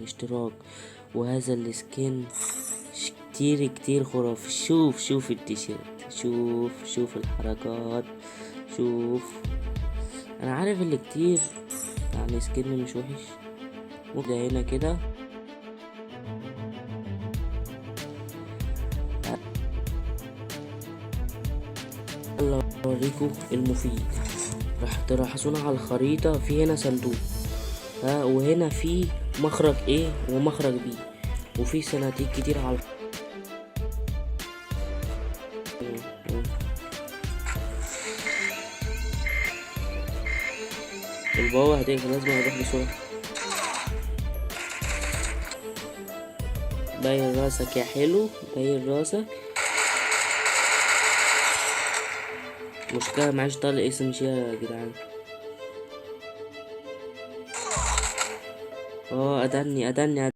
اشتراك. وهذا السكين كتير كتير خرافي. شوف التيشيرت، شوف الحركات، شوف. انا عارف اللي كتير يعني سكين مش وحش. ممكن هنا كده يلا اوريكم المفيد. راح تلاحظون على الخريطة في هنا صندوق، وهنا في مخرج A ومخرج B، وفي صناديق كتير على البوابة هتقفل، لازم اروح بسرعة. باين راسك يا حلو، باين راسك. مشكلة معيش طلق اسم شيء يا جدعان. قتلني.